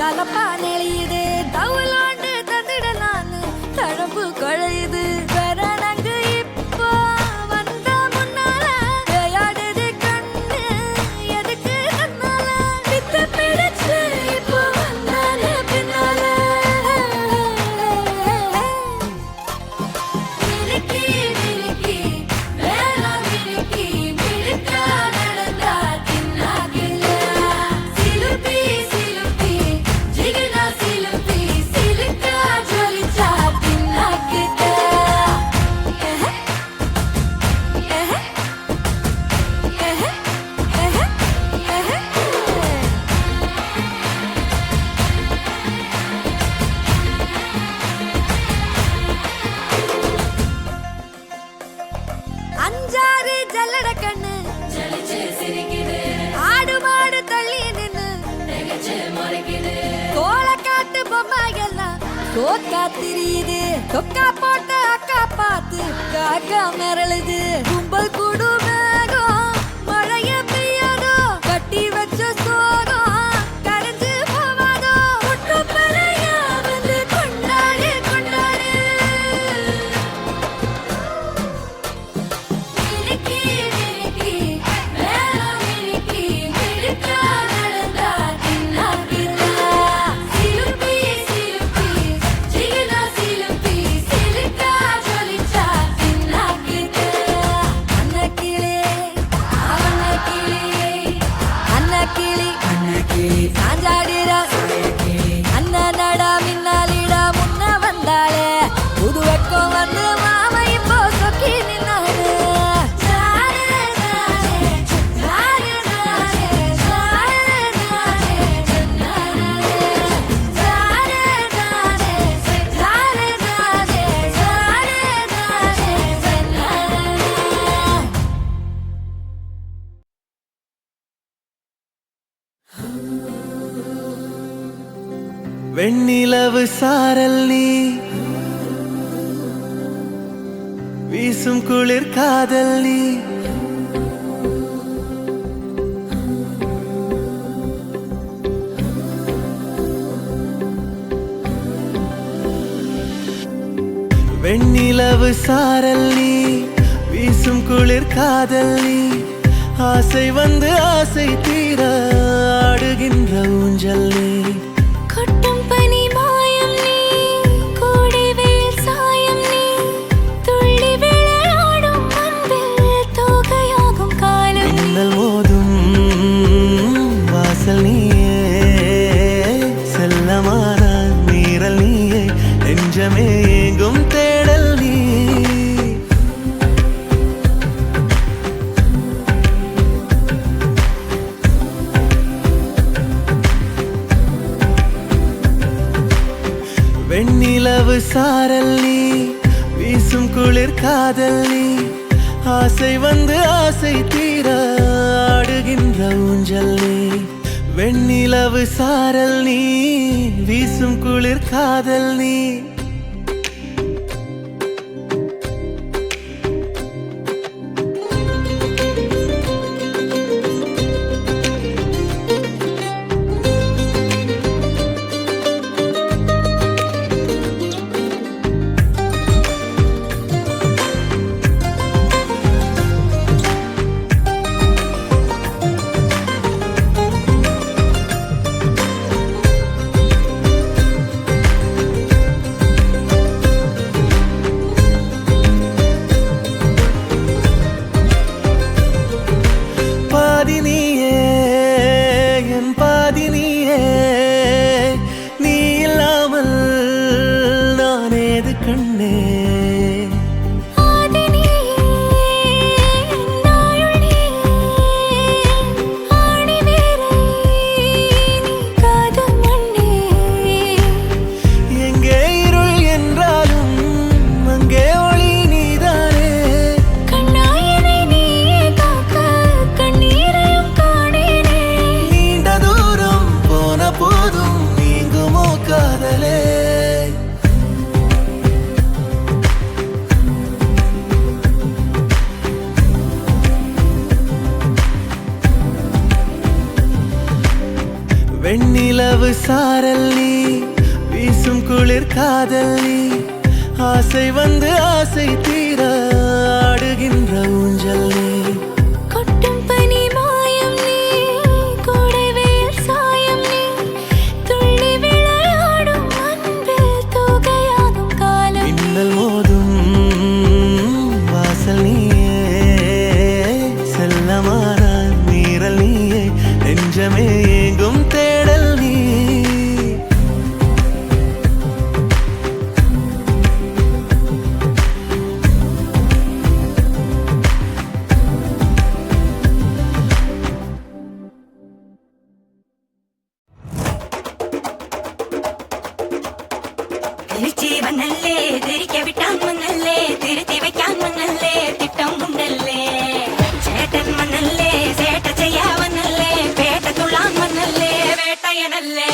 தலப்பா நெளியுது தவுலாண்டு தந்துடலான்னு தழம்பு குழையுது பெறனங்கு இப்போ வந்த முன்னால விளையாடுது கண்ணு எதுக்கு தன்னால வித்து பிடிச்சு இப்போ வந்தால பின்னால மினுக்கி மினுக்கி வேளா மினுக்கி மினுக்கா நடந்தா தின்னாகில சிலுப்பி சிலுப்பி ஜிகினா சிலுப்பி சிலுக்கா ஜொலிச்சா தின்னாகிட்ட அஞ்சாறு ஜல்லட கண்ணு ஜலிச்சு சிரிக்குது ஆடு மாடு தள்ளி நின்னு நெகச்சு முறைக்குது கோலக்காட்டு பொம்மை எல்லாம் தோக்கா திரியுது தொக்கா போட்ட அக்கா பார்த்து காக்கா மிரளுது கும்பல் கூடு மேகம் மழைய பெய்யாதோ கட்டி வச்ச சோகம் கரைஞ்சு போவாதோ ஒட்டு பறையா வந்து கொண்டாடு கொண்டாடு மினுக்கி மினுக்கி வேளா மினுக்கி மினுக்கா நடந்தா தின்னாகில சிலுப்பி சிலுப்பி ஜிகினா சிலுப்பி சிலுக்கா ஜொலிச்சா தின்னாகிட்ட அன்னக்கிளி அன்னக்கிளி சாஞ்சாடிரா அண்ணனடா மின்னாலிடா முன்ன வந்தாளே புது வெக்கம் வந்து மாமா இப்போ சொக்கி நின்னாரு ஜாரே ஜாரே ஜாரே ஜாரே ஜாரே ஜாரே ஜன்னாரே ஜாரே ஜாரே ஜாரே ஜாரே ஜாரே ஜாரே ஜன்னாரே வெண்ணிலவு சாரல் நீ வீசும் குளிர் காதல் நீ வெண்ணிலவு சாரல் நீ வீசும் குளிர் காதல் நீ ஆசை வந்து ஆசை தீர ஆடுகின்ற ஊஞ்சல் நீ கொட்டும் பனி மாயம் நீ கூடி வெயில் சாயம் நீ துள்ளி விளையாடும் அன்பில் தோகையாகும் காலம் நீ மின்னல் மோதும் வாசல் நீயே செல்லமான நீரல் நீயே நெஞ்சமே எங்கும் தேடல் நீ வெண்ணிலவு சாரல் நீ வீசும் குளிர் காதல் நீ ஆசை வந்து ஆசை தீர ஆடுகின்ற ஊஞ்சல் நீ வெண்ணிலவு சாரல் நீ வீசும் குளிர் காதல் நீ வெண்ணிலவு சாரல் நீ வீசும் குளிர் காதல் நீ ஆசை வந்து ஆசை தீர ஆடுகின்ற ஊஞ்சல் நீ கொட்டும் பனி மாயம் நீ கோடை வெயில் சாயம் நீ துள்ளி விளையாடும் அன்பில் தூகையாகும் காலம் மின்னல் மோதும் வாசல் நீயே செல்லமான நீரல் நீயே நெஞ்சமே ஏங்கும் தேடல் நீ തിരിച്ചീവനല്ലേ തിരികെ വിട്ടാൻ മന്നല്ലേ തിരുത്തി വയ്ക്കാൻ മന്നല്ലേ തിട്ടം ഉണ്ടല്ലേ ചേട്ടൻ മന്നല്ലേ ചേട്ട ചെയ്യാവന്നല്ലേ പേട്ട തുള്ളാൻ മന്നല്ലേ വേട്ടയനല്ലേ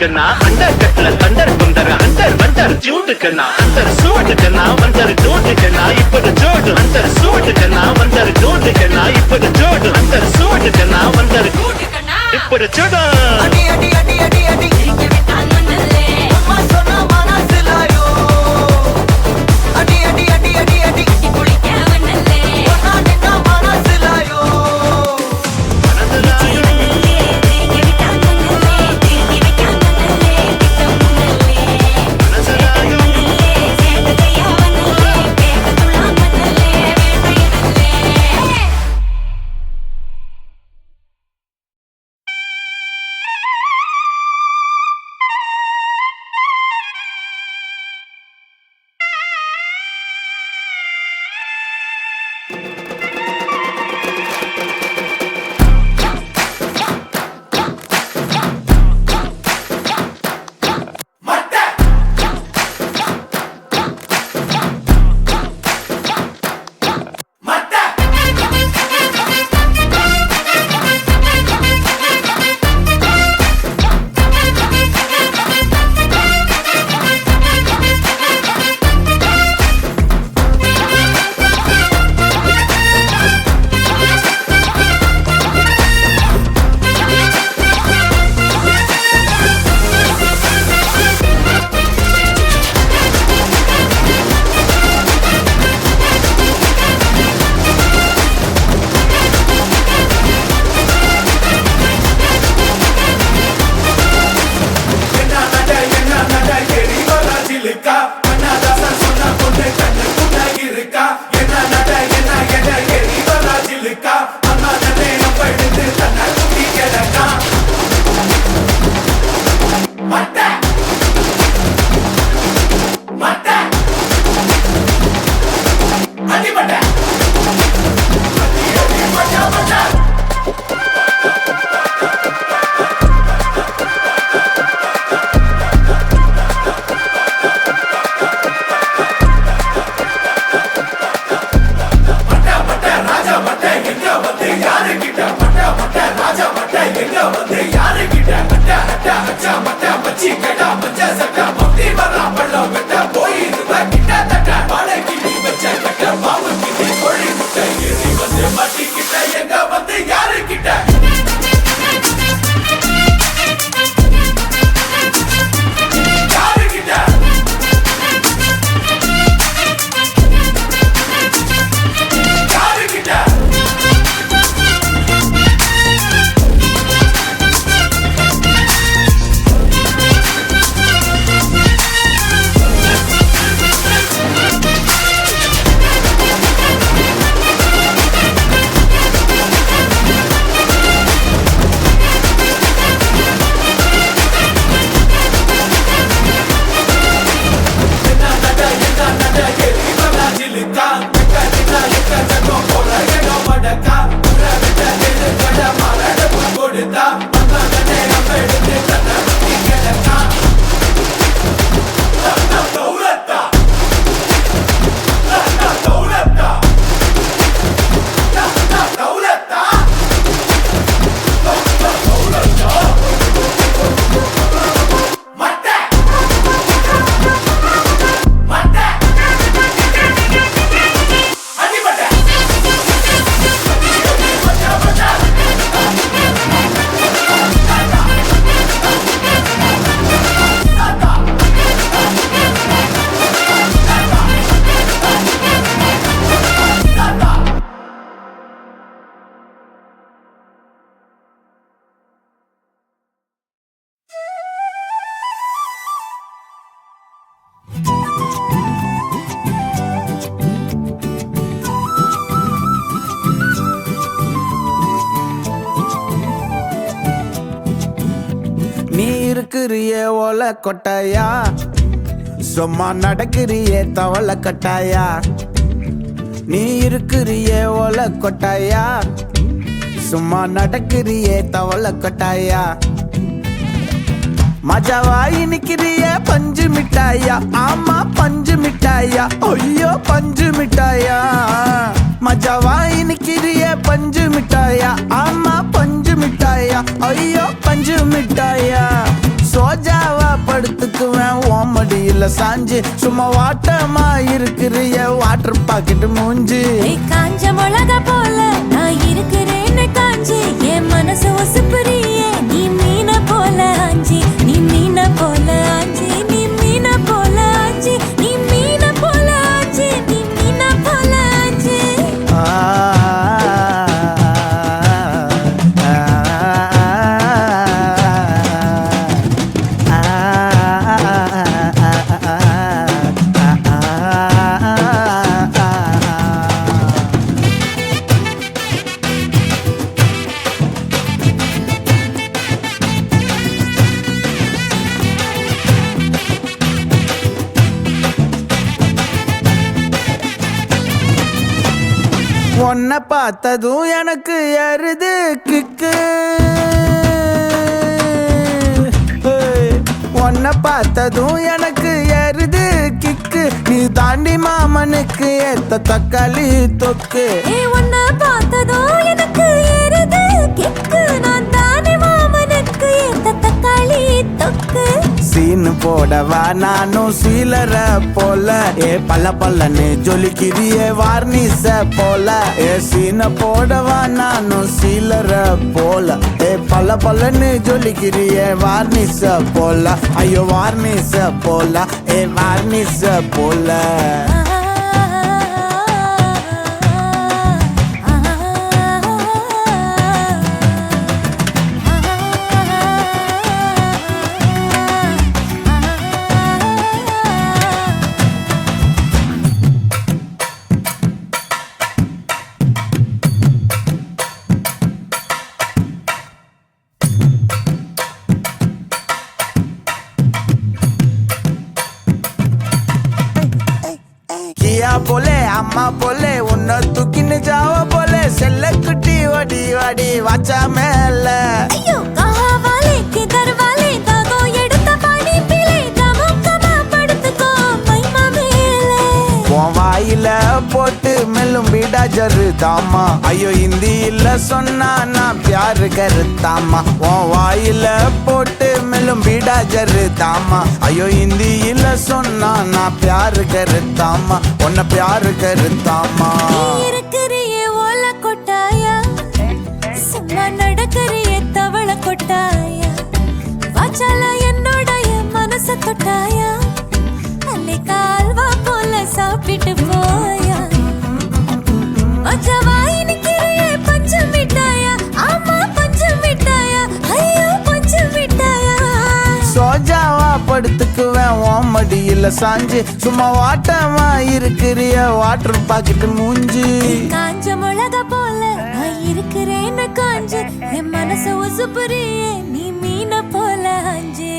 கண்ணா அண்டர் கட்டல தண்டர் குந்தர் அண்டர் வண்டர் ஜூட்டு கண்ணா அண்டர் சூட்டு கண்ணா வண்டர் ஜூட்டு கண்ணா இப்படி ஜோடு அண்டர் சூட்டு கண்ணா வண்டர் ஜூட்டு கண்ணா இப்படி ஜோடு அண்டர் சூட்டு கண்ணா வண்டர் இப்படி ஜோடு அடி அடி அடி அடி அடி அம்மா சொன்ன மனசிலாயோ அடி அடி அடி அடி அடி ஒன்னா நின்னா மனசிலாயோ மச்சி கடா மச்ச சட்ட மத்தி வரா பள்ள வெட்ட போய் இருந்த கிட்ட தட்ட வாழை கிட்டி வச்ச கட்ட மாவு கிட்டி கோழி முட்டை ஏறி வந்து மட்டி கிட்ட எங்க வந்து யாரு கிட்ட இருக்கிறியே ஓலை கொட்டாயா சும்மா நடக்கிறியே தவளை கட்டாயா நீ இருக்கிறியே ஓலை கொட்டாயா சும்மா நடக்கிறியே தவளை கொட்டாயா மஜாவாயி நிக்கிறிய பஞ்சு மிட்டாயா ஆமா பஞ்சு மிட்டாயா ஐயோ பஞ்சு மிட்டாயா மஜாவாயி நிக்கிறிய பஞ்சு மிட்டாயா ஆமா பஞ்சு மிட்டாயா ஐயோ பஞ்சு மிட்டாயா சோஜாவா படுத்துக்குவேன் ஓமடியில சாஞ்சு சும்மா வாட்டமா இருக்கிறிய வாட்டர் பாக்கெட் மூஞ்சி காஞ்ச மிளகா போல நான் இருக்கிறேன்னு காஞ்சி என் மனசு ஒசுப்புறியே நீ மீன போல ஆஞ்சி நீ மீன போல ஆஞ்சி நீ மீன போல ஆஞ்சி நீ மீன போல ஆஞ்சி நீ மீன போல ஆஞ்சி உன்னை பார்த்ததும் எனக்கு ஏறுது கிக்கு உன்னை பார்த்ததும் எனக்கு ஏறுது கிக்கு நீ தாண்டி மாமனுக்கு ஏத்த தக்காளி தொக்கு உன்னை பார்த்ததும் எனக்கு ஏறுது கிக்கு நான் தானே மாமனுக்கு ஏத்த தக்காளி தொக்கு சீனு போடவா நானும் சீலர போல பல்ல பல்லன்னு ஜொலிக்கிறியே வார்னிச போல சீன போடவா நானும் சீலர போல பல்ல பல்லன்னு ஜொலிக்கிறியே வார்னிச போல ஐயோ வார்னிச போல வார்னிச போல போலே அம்மா போலே உன்னை தூக்கின்னு ஜாவ போலே செல்ல குட்டி ஓடி வாடி வாச்சா மேல ஐயோ கஹாவாலே கிதர்வாலே தாகோ எடுத்த பாடி பிளே கமக்கமா படுத்துக்கோ மைமா மேலே உன் வாயில போட்டு மெல்லும் பீடா ஜருதாமா ஐயோ ஹிந்தியில சொன்னா நான் பியாரு கருத்தாமா உன் வாயில போட்டு மெல்லும் பீடா ஜருதாமா ஐயோ ஹிந்தியில சொன்னா நான் பியாரு கருத்தாமா உன்னை பியாரு கருத்தாமா இருக்கிறியே ஓல கொட்டாயா சும்மா நடக்கிறியே தவள கொட்டாயா வாச்சால என்னோடைய மனச தொட்டாயா அள்ளி கால்வா போல சாப்பிட்டு போயா வாய் நிக்கிறியே பஞ்சம் மிட்டாயா ஆமா பஞ்சம் மிட்டாயா ஐயோ பஞ்சம் மிட்டாயா சோஜாவா படுத்துக்குவேன் உன் மடியில சாஞ்சு சும்மா வாட்டமா இருக்கிறிய வாட்டர் பாக்கெட்டு மூஞ்சி காஞ்ச மிளகா போல நான் இருக்கிறேன்னு காஞ்சு என் மனச உசுப்புறியே நீ மீன போல அஞ்சு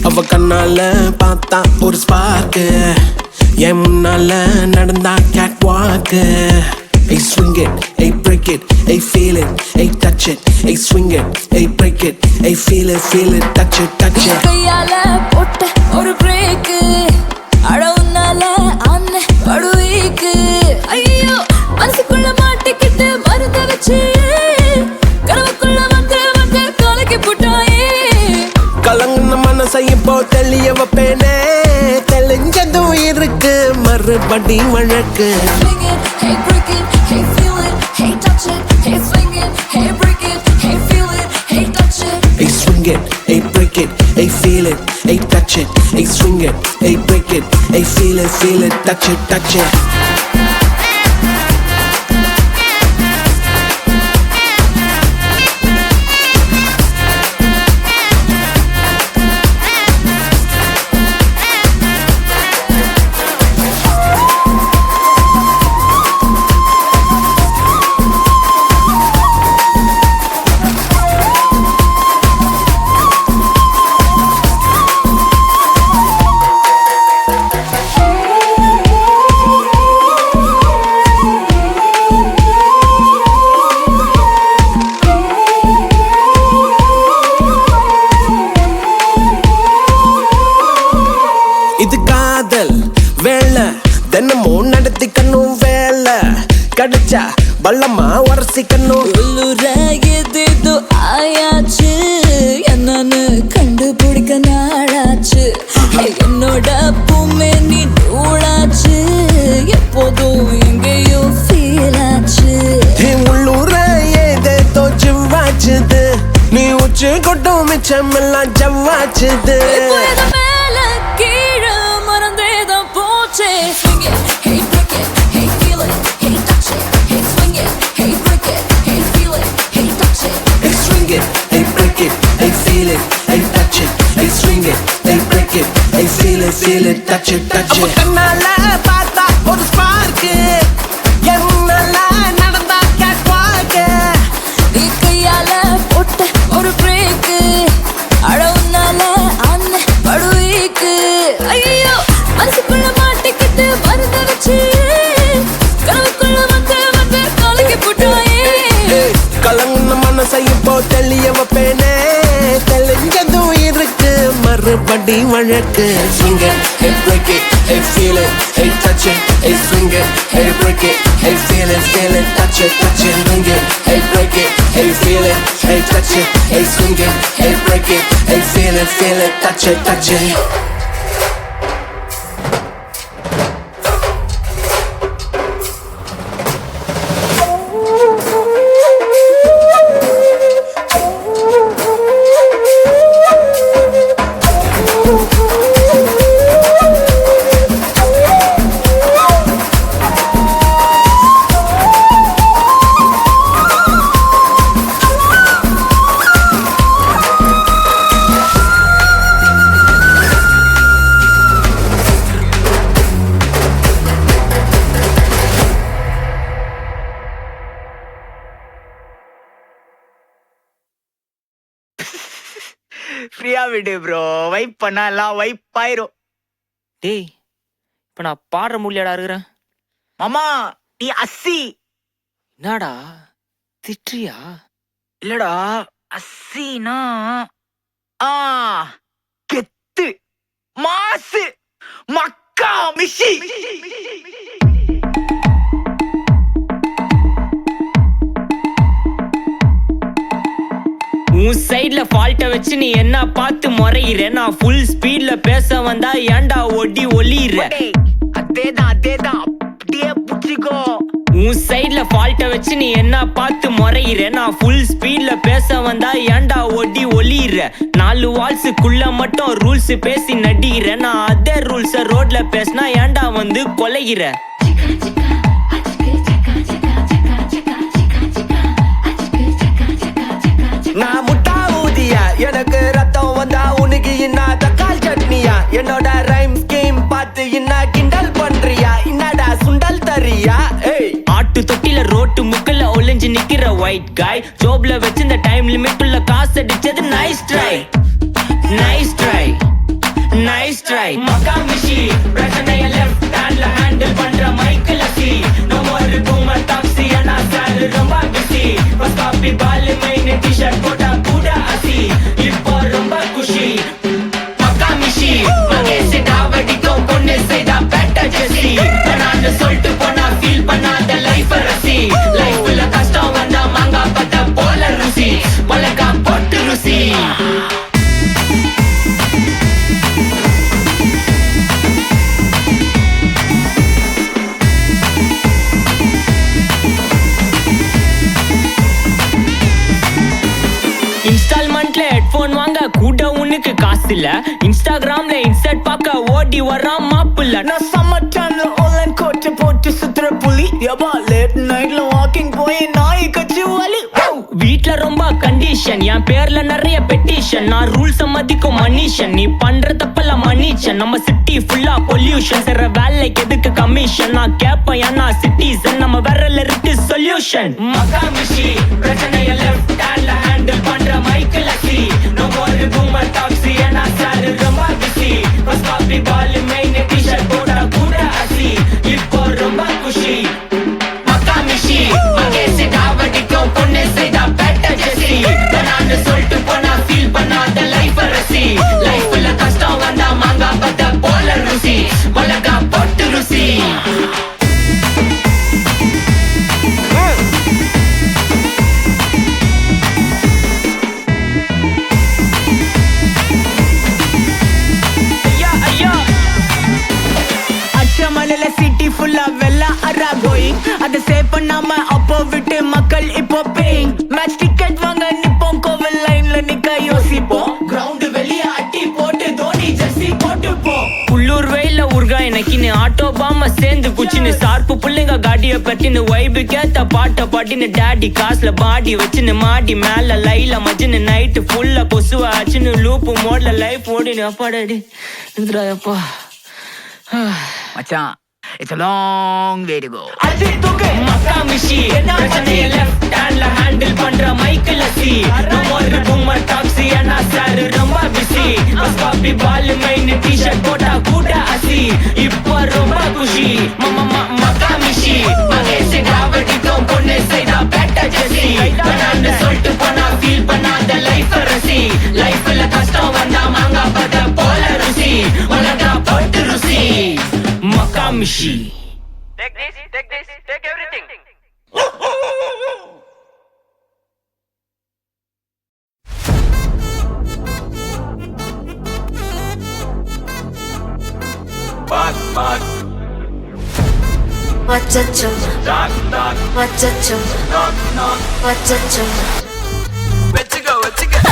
அவ கண்ணால பார்த்தா ஒரு ஸ்பார்க்கு என் முன்னால நடந்தா கேட் வாக்கு Hey swing it, hey break it, hey feel it, hey touch it, hey swing it, hey break it, hey feel it, touch it, touch it. கையால போட்ட ஒரு பிரேக் அட உன்னால அண்ண படுவீக்கு ஐயோ மனசுக்குள்ள மாட்டிக்கிட்டு மருந்த வச்சு கனவுக்குள்ள வந்து கலக்கி போட்டாயே கலங்குன மனசை இப்போ தெளிய வைப்பேனே தெளிஞ்சதும் இருக்கு மறுபடி வழக்கு Swing it, hey break it, hey feel it, hey touch it, hey swing it, hey break it, hey feel it, hey touch it. Hey swing it, hey break it, hey feel it, hey touch it, hey swing it, hey break it, hey feel it, touch it, touch it. இது காதல் வேலை தினமும் நடத்திக்கணும் வேலை கிடைச்சா பள்ளமா உரசிக்கணும் உள்ளூர எதேதோ ஆயாச்சு என்னன்னு கண்டுபிடிக்க நாளாச்சு என்னோட பூமே நீ நூலாச்சு எப்போதும் எங்கேயோ ஃபீல் ஆச்சு உள்ளூர ஏதேதோ ஜிவ்வாச்சுது நீ உச்சி கொட்டும் மிச்சமெல்லாம் ஜவ்வாச்சுது இப்போ இது மேல கீழே மறந்தேதான் போச்சே Swing it, hey break it, hey feel it, hey touch it, hey swing it, hey break it, hey feel it, hey touch it. Hey swing it, hey break it, hey feel it, hey touch it, hey swing it, hey break it, hey feel it, touch it, touch it. கண்ணால பார்த்தா ஒரு spark என்னால நடந்தா gate வாக்கு நீ கையால போட்ட ஒரு பிரேக் அட உன்னால அண்ணன் படுவீக்கு ஐயோ மனசுக்குள்ள மாட்டிக்கிட்டு மருந்த வச்சு கனவுக்குள்ள வந்து கலக்கி போட்டாயே கலங்குன மனசை இப்போ தெளிய வைப்பேனே தெளிஞ்சதும் இருக்கு மறுபடி வழக்கு Swing it, hey break it, hey feel it, hey touch it, hey swing it, hey break it, hey feel it, touch it, swing it, hey break it, hey feel it, hey touch it, hey swing it, hey break it, hey feel it, touch it. ஃப்ரீயா விடு bro. Vibe பண்ணா எல்லாம் vibe ஆயிரும். டேய் இப்ப நான் பாடுற முடியாடா இருக்கிறேன். மாமா நீ அஸ்ஸி. என்னடா திட்றியா? இல்லடா அஸ்ஸினா கெத்து மாசு மக்கா மிஷி. உன் சைட்ல ஃபால்ட்ட வச்சு நீ என்ன பார்த்து முறையிற. நான் ஃபுல் ஸ்பீட்ல பேச வந்தா ஏன்டா ஒடி ஒளியிற. அதேதான் அப்படியே புடிச்சுக்கோ. உன் சைட்ல ஃபால்ட்ட வச்சு நீ என்ன பார்த்து முறையிற. நான் ஃபுல் ஸ்பீட்ல பேச வந்தா ஏன்டா ஒடி ஒளியிற. 4 வால்ஸுக்குள்ள மட்டும் ரூல்ஸ் பேசி நடிகிற. நான் அதே ரூல்ஸ ரோட்ல பேசினா ஏன்டா வந்து கொலைகிற. நான் முட்டா ஊதியா எனக்கு ரத்தம் வந்தா உனக்கு இன்னா தக்காளி சட்னியா. என்னோட ரைம் ஸ்கீம் பார்த்து இன்னா கிண்டல் பண்றியா. என்னடா சுண்டல் தரியா. ஆட்டு தொட்டில ரோட்டு முக்கல்ல ஒளிஞ்சு நிக்கிற ஒயிட் காய். ஜோப்ல வச்சிருந்த டைம் லிமிட் உள்ள காசு அடிச்சது nice try nice try nice try. மக்கா மிஷி பிரச்சனைய லெஃப்ட் ஹேண்ட்ல ஹேண்டில் பண்ற மைக்கேல் அசி. நம்ம ஒரு பூமர் டாக்ஸி ஆனா சார் ரொம்ப பிஸி. பஸ் காப்பி பால் மெயின் டி-ஷர்ட் போட்டா கூட அசி. இப்போ ரொம்ப குஷி மக்கா மிஷி. மகேஷ் டாவடிக்கும் பொண்ணு செய்தா பெட்டர் ஜெசி. நான் சொல்லிட்டு போனா ஃபீல் பண்ணாத லைஃப் ரசி. லைஃப்ல கஷ்டம் வந்தா மாங்கா பத்த போல ருசி. மிளகா போட்டு ருசி. இன்ஸ்டால்மெண்ட்ல ஹெட்போன் வாங்க கூட உனக்கு காசு இல்ல. இன்ஸ்டாகிராம்ல இன்ஸ்டன்ட் பார்க்க ஓடி வரான் மாப்பிள்ள. நான் சம்மர் டைம்ல ஆன்லைன் கோட்டை போட்டு சுத்துற புலி. யப்பா லேட் நைட்ல வாக்கிங் போய் நாய் கச்சி வலி. வீட்ல ரொம்ப கண்டிஷன். என் பேர்ல நிறைய பெட்டிஷன். நான் ரூல்ஸ் மதிக்கும் மனுஷன். நீ பண்ற தப்பெல்லாம் மன்னிச்சன். நம்ம சிட்டி ஃபுல்லா பொல்யூஷன். செய்ற வேலைக்கு எதுக்கு கமிஷன். நான் கேப்பேன் ஏன்னா சிட்டிசன். நம்ம விரல்ல இருக்கு சொல்யூஷன். மக்கா மிஷி பிரச்சனைய லெஃப்ட் ஹேண்ட்ல ஹேண்டில் பண்ற மைக்கேல் அசி. நம்ம ஒரு பூமர் டாக்ஸி ஏன்னா சார் ரொம்ப பிஸி. பஸ் காப்பி பால் மெயின் டி-ஷர்ட் போட்டா கூட அசி. இப்போ ரொம்ப குஷி மக்கா மிஷி. மகேஷ் டாவடிக்கும் பொண்ணு செய்தா பெட்டர் ஜெசி. நான் சொல்லிட்டு போனா ஃபீல் பண்ணாத லைஃப் ரசி. லைஃப்ல கஷ்டம் வந்தா மாங்கா பத்த போல ருசி. மிளகா போட்டு ருசி. அச்சமலையில சிட்டி ஃபுல்லா வெள்ளா அரா கோயிங். அதை சேவ் பண்ணாம அப்போ விட்டு மக்கள் இப்போ பேயிங். மேட்ச் டிக்கெட் வாங்க நிப்போம் கோவில் லைன்ல நிக்க யோசிப்போம். கிரவுண்ட் வெளிய அட்டி போட்டு தோனி ஜெர்சி போட்டு போ. உள்ளூர் வெயில உருகா எனக்குன்னு ஆட்டோ பாம சேர்ந்து குச்சின்னு. சார்பு புள்ளைங்க காடிய பத்தின்னு வைபு கேத்த பாட்ட பாட்டின்னு. டாடி காசுல பாடி வச்சுன்னு மாடி மேல லைல மஜின்னு. நைட்டு ஃபுல்லா கொசுவா ஆச்சுன்னு. லூப்பு மோட்ல லைஃப் ஓடினு. அப்பாடாடி அப்பா மச்சான் it's a long way to go. அது தூக்கு மக்கா மிஷி. பிரச்சனைய லெஃப்ட் ஹேண்ட்ல ஹேண்டில் பண்ற மைக்கேல் அசி. நம்ம ஒரு பூமர் டாக்ஸி ஆனா சார் ரொம்ப பிஸி. பஸ் காப்பி பால் மெயின் டி-ஷர்ட் போட்டா கூட அசி. இப்போ ரொம்ப குஷி மக்கா மிஷி. மகேஷ் டாவடிக்கும் பொண்ணு செய்தா பெட்டர் ஜெசி. நான் சொல்லிட்டு போனா ஃபீல் பண்ணாத லைஃப் ரசி. லைஃப்ல கஷ்டம் வந்தா மாங்கா பத்த போல ருசி. மிளகா போட்டு ருசி மக்கா மிஷி. Take this, take everything. Wachacho, wachacho, wachacho.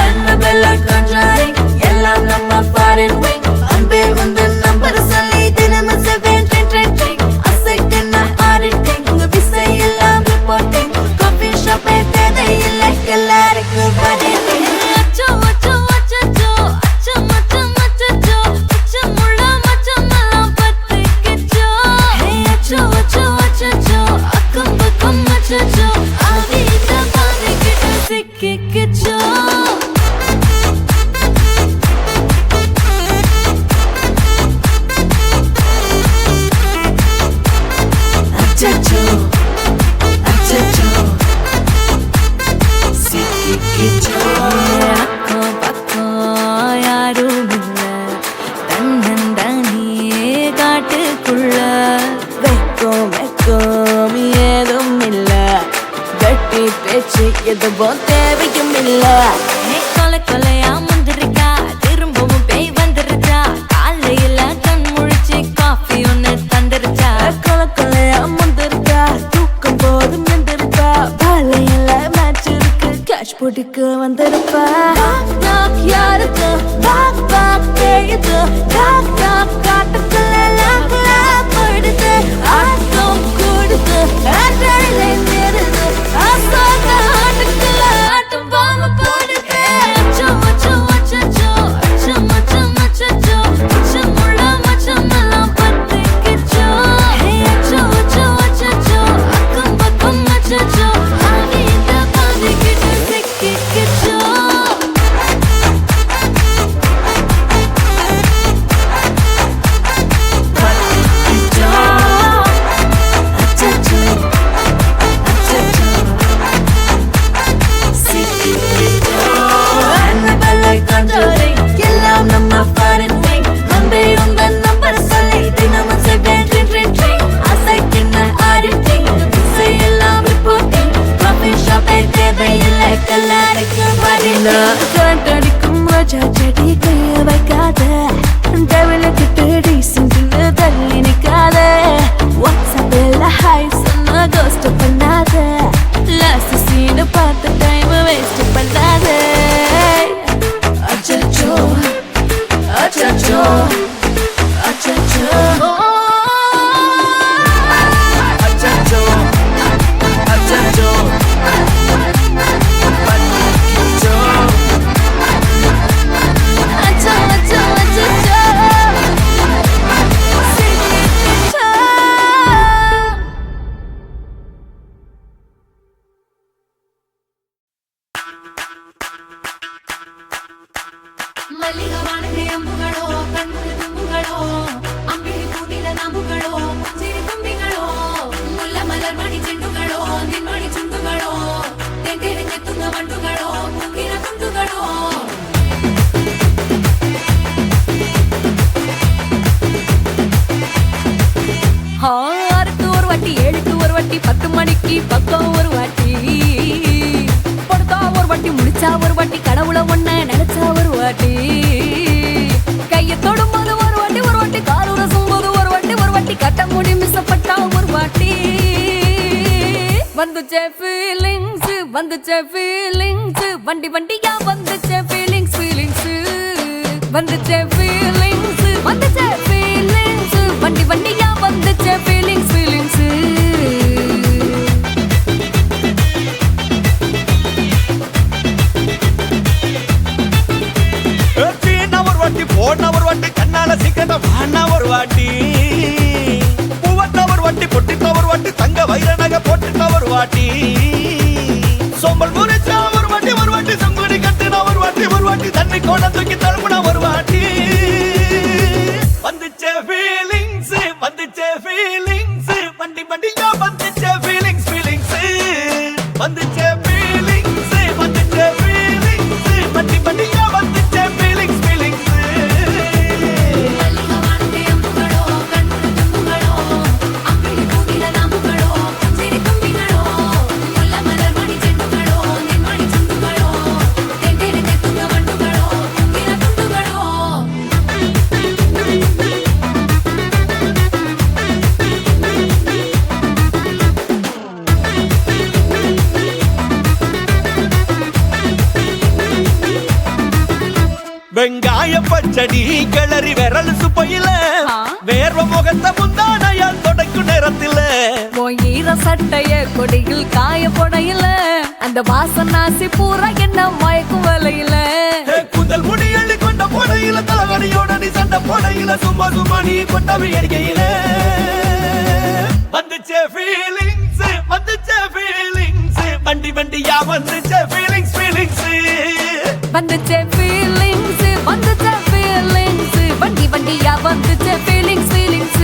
Annabella conjuring, எல்லாம் நம்ம foreign wing. அன்பே உந்த நம்பர் சொல்லி தினமும் 7 ட்ரெண்டிங். அசைக்குன்னா ஆடிட்டிங். உங்க விசை எல்லாம் ரிப்போர்ட்டிங். காஃபி ஷாப்பே தேவையில்லை எல்லாருக்கும் படிட்டிங். அச்சோ அச்சோ அச்சோ அச்சோ மச்சம் அச்சோ அச்சமுள்ள மச்சமெல்லாம் பத்திக்கிச்சோ. ஹே அச்சோ அச்சோ அச்சோ அக்கம் பக்கம் அச்சோ. ஆதி இந்த மாதிரி கிட்ட சிக்கிக்கிச்சோ. எதுவும் தேவையும் இல்ல. கொலை கொலையா முந்திருக்கா, திரும்பவும் பேய் வந்துருச்சா, காலையில கண் முழிச்சு காஃபி ஒண்ணு தந்துருச்சா. கொலை கொலையா முந்திருக்கா, தூக்கம் போதும் எந்திருக்கா, காலையில மேட்ச் இருக்கு, கேஷ் போட்டுக்கு வந்திருப்பா. யாருக்கு பாக் பாக் கேயுது, டாக் டாக் காட்டுக்குள்ள லாக் லாக் போயிடுது, ஆட்டம் கூடுது, ஆட்டடிலே சேருது, ஆசாக ஆட்டுக்குள்ள ஆட்டம் பாம்பு போடுது. அச்சம் அச்சம் அச்சச்சோ, அச்சம் அச்சம் அச்சச்சோ, அச்சமுள்ள மச்சமெல்லாம் பத்திக்கிச்சோ. அச்சம் அச்சம் அச்சச்சோ, அக்கம் பக்கம் அச்சச்சோ, ஆடிட்ட பாதிக்கிட்டு சிக்கிக்கிச்சோ. எல்லாம் நம்ம பாருந்தேன் நம்பே உங்க நம்பர் சொல்லி தினமும் செய்வேன் ட்ரிங் ட்ரிங் ட்ரிங். அசைக்கின்ன ஆடிட்டிங் எல்லாம் ரிப்போர்ட்டிங். காஃபி ஷாப்பே தேவையில்லை கல்லாருக்கு வரல. கரண்ட் அடிக்கும் ரோஜா செடி கைய வைக்காத, டெவலுக்கிட்டு டீசென்ட்னு தள்ளி நிக்காத, வாட்ஸ்அப்பில் ஹாய் சொன்ன கோஸ்ட் பண்ணாத, லாஸ்ட் சீன் பார்த்த டைம் வேஸ்ட் பண்ணாத. அச்சச்சோ அச்சச்சோ அச்சச்சோ அச்சச்சோ அச்சச்சோ பத்திக்கிச்சோ. அச்சோ அச்சோ அச்சச்சோ சிக்கிக்கிச்சோ. ಮಲ್ಲಿಗವಾಣಕ್ಕೆ ಅಂಬುಗಳೋ ಕಣ್ಣುಗಳ ತುಂಬುಗಳೋ ಅಂಬಿಳಿ ಕೂಡಿದ ನಾಂಬುಗಳೋ ಮುಂಜಿರಿ ತುಂಬಿಗಳೋ ಮುಲ್ಲ ಮಲರ್ ಮಣಿ ಚೆಂಡುಗಳೋ ನಿನ್ಮಣಿ ಚುಂಡುಗಳೋ ತೆಂಟೆರೆ ಚೆತ್ತುಂಗ ಮಂಟುಗಳೋ ಮುಂಗಿನ ತುಂಡುಗಳೋ. ஆறுக்கு ஒரு வாட்டி, ஏழுக்கு ஒரு வாட்டி, 10 மணிக்கு பக்கம் ஒரு வாட்டி, படுத்தா ஒரு வாட்டி, முடிச்சா ஒரு வாட்டி, கடவுளை ஒண்ண நினைச்சா ஒரு வாட்டி, கைய தொடும்போது ஒரு வாட்டி ஒரு வாட்டி, கால் உரசும் போது ஒரு வாட்டி ஒரு வாட்டி, கட்ட முடி மிஸ்ஸப்பட்டா ஒரு வாட்டி. வந்துச்சே ஃபீலிங்ஸ் வந்துச்சே ஃபீலிங்ஸ், வண்டி வண்டியா வந்துச்சே ஃபீலிங்ஸ் ஃபீலிங்ஸ். வந்துச்சே ஃபீலிங்ஸ் வந்துச்சே ஃபீலிங்ஸ், வண்டி வண்டியா வந்துச்சே ஃபீலிங்ஸ் ஃபீலிங்ஸ். சீனா ஒரு வாட்டி, போனா ஒரு வாட்டி, கண்ணால சீக்கிரமா வானா ஒரு வாட்டி, பூவத்தா ஒரு வாட்டி, பொட்டித்தா ஒரு வாட்டி, தங்க வைர நகை போட்டுட்டா ஒரு வாட்டி, சோம்பல் முறிச்சா ஒரு வாட்டி ஒரு வாட்டி, சங்குடி கட்டுனா ஒரு வாட்டி ஒரு வாட்டி, தண்ணி கோண தூக்கி தழுப்புனா ஒரு வாட்டி. வந்துச்சே ஃபீலிங்ஸ் வந்துச்சே ஃபீலிங்ஸ், வண்டி வண்டியா வந்துச்சே ஃபீலிங்ஸ் ஃபீலிங்ஸ். வந்துச்சே ஃபீலிங்ஸ் வந்துச்சே ஃபீலிங்ஸ், வண்டி வண்டியா வந்துச்சே ஃபீலிங்ஸ் ஃபீலிங்ஸ். ಮಲ್ಲಿಗವಾಣಕ್ಕೆ ಅಂಬುಗಳೋ ಕಣ್ಣುಗಳ ತುಂಬುಗಳೋ ಅಂಬಿಳಿ ಕೂಡಿದ ನಾಂಬುಗಳೋ ಮುಂಜಿರಿ ತುಂಬಿಗಳೋ ಮುಲ್ಲ ಮಲರ್ ಮಣಿ ಚೆಂಡುಗಳೋ ನಿನ್ಮಣಿ ಚುಂಡುಗಳೋ ತೆಂಟೆರೆ ಚೆತ್ತುಂಗ ಮಂಟುಗಳೋ ಮುಂಗಿನ ತುಂಡುಗಳೋ. வெங்காய பச்சடி கிளறி விரல் சுப்பையில, வேர்வ முகத்த முந்தானையால் தொடக்கும் நேரத்தில, ஈர சட்டைய கொடியில் காய போடையில, அந்த வாசனாசி பூரா என்ன மயக்கும் வலையில. குந்தல் முடி அள்ளி கொண்ட போடையில, தலைவலியோட நீ சண்டை போடையில, சும்மா சும்மா நீ கொண்டவி அடிக்கையில. வந்துச்சே ஃபீலிங்ஸ் வந்துச்சே ஃபீலிங்ஸ், வண்டி வண்டியா வந்துச்சே ஃபீலிங்ஸ் ஃபீலிங்ஸ். வந்துச்சே ஃபீலிங்ஸ் வந்துச்சே ஃபீலிங்ஸ், வண்டி வண்டியா வந்துச்சே ஃபீலிங்ஸ் ஃபீலிங்ஸ்.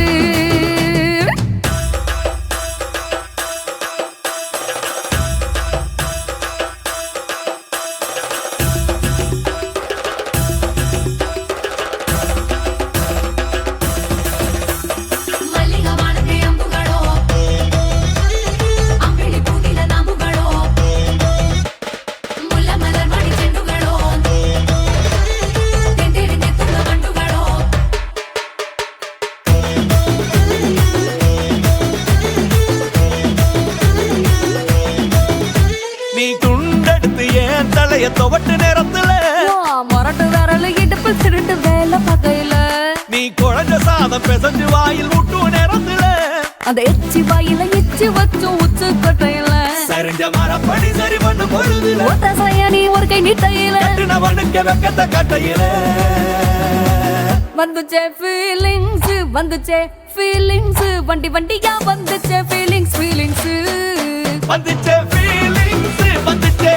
துவட்டு நேரத்துல மொரட்டு விரல் இடுப்பு திருட்டு வேலை பகையில நீ குழஞ்ச சாதம் பிசைஞ்சு வாயில் முட்டும் நேரத்துல அந்த எச்சி வாயில எச்சி வச்சும் உச்சு கொட்டையில சரிஞ்ச மரப்படி சரி பண்ணு பொழுதுல ஒத்த சாய நீ ஒரு கை நீட்டையில கட்டினவனுக்கு வெக்கத்த கட்டையில வந்துச்சே ஃபீலிங்ஸ் வந்துச்சே ஃபீலிங்ஸ் வண்டி வண்டியா வந்துச்சே ஃபீலிங்ஸ் வந்துச்சே ஃபீலிங்ஸ் வந்துச்சே